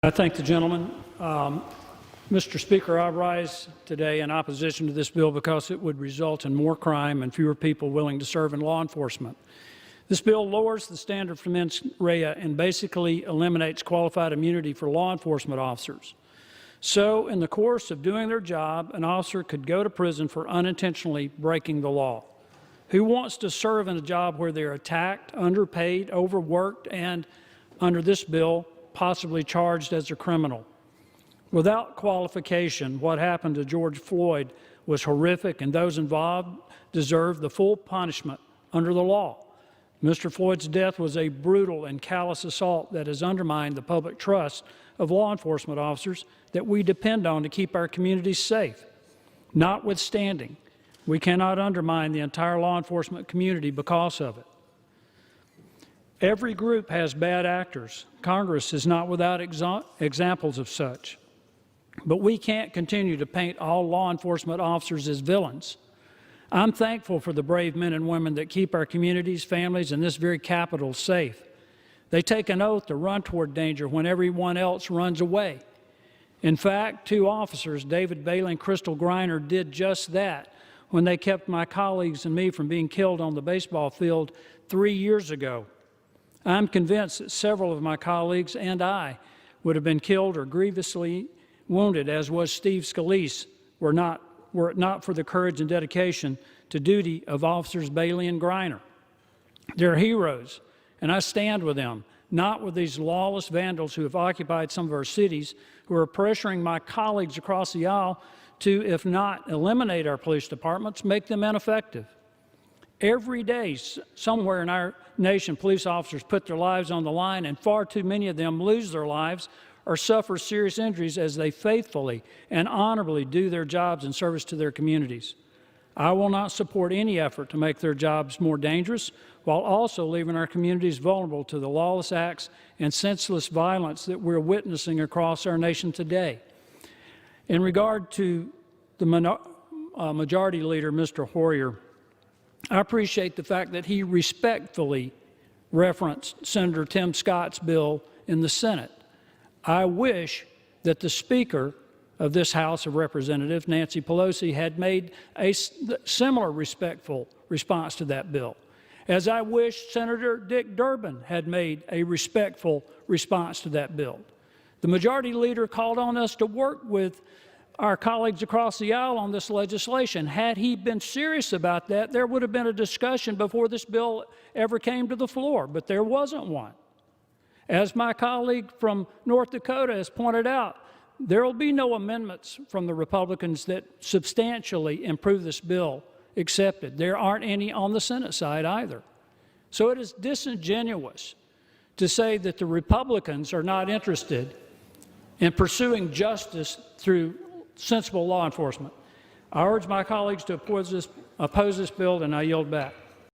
I thank the gentleman. Mr. Speaker, I rise today in opposition to this bill because it would result in more crime and fewer people willing to serve in law enforcement. This bill lowers the standard for mens rea and basically eliminates qualified immunity for law enforcement officers. So, in the course of doing their job, an officer could go to prison for unintentionally breaking the law. Who wants to serve in a job where they're attacked, underpaid, overworked, and, under this bill, possibly charged as a criminal? Without qualification, what happened to George Floyd was horrific, and those involved deserve the full punishment under the law. Mr. Floyd's death was a brutal and callous assault that has undermined the public trust of law enforcement officers that we depend on to keep our communities safe. Notwithstanding, we cannot undermine the entire law enforcement community because of it. Every group has bad actors. Congress is not without examples of such. But we can't continue to paint all law enforcement officers as villains. I'm thankful for the brave men and women that keep our communities, families, and this very Capitol safe. They take an oath to run toward danger when everyone else runs away. In fact, 2 officers, David Bailey and Crystal Griner, did just that when they kept my colleagues and me from being killed on the baseball field 3 years ago. I'm convinced that several of my colleagues and I would have been killed or grievously wounded, as was Steve Scalise, were it not for the courage and dedication to duty of Officers Bailey and Griner. They're heroes, and I stand with them, not with these lawless vandals who have occupied some of our cities, who are pressuring my colleagues across the aisle to, if not eliminate our police departments, make them ineffective. Every day, somewhere in our nation, police officers put their lives on the line, and far too many of them lose their lives or suffer serious injuries as they faithfully and honorably do their jobs in service to their communities. I will not support any effort to make their jobs more dangerous while also leaving our communities vulnerable to the lawless acts and senseless violence that we're witnessing across our nation today. In regard to the Majority Leader, Mr. Hoyer, I appreciate the fact that he respectfully referenced Senator Tim Scott's bill in the Senate. I wish that the Speaker of this House of Representatives, Nancy Pelosi, had made a similar respectful response to that bill, as I wish Senator Dick Durbin had made a respectful response to that bill. The Majority Leader called on us to work with our colleagues across the aisle on this legislation. Had he been serious about that, there would have been a discussion before this bill ever came to the floor, but there wasn't one. As my colleague from North Dakota has pointed out, there will be no amendments from the Republicans that substantially improve this bill accepted. There aren't any on the Senate side either. So it is disingenuous to say that the Republicans are not interested in pursuing justice through sensible law enforcement. I urge my colleagues to oppose this bill, and I yield back.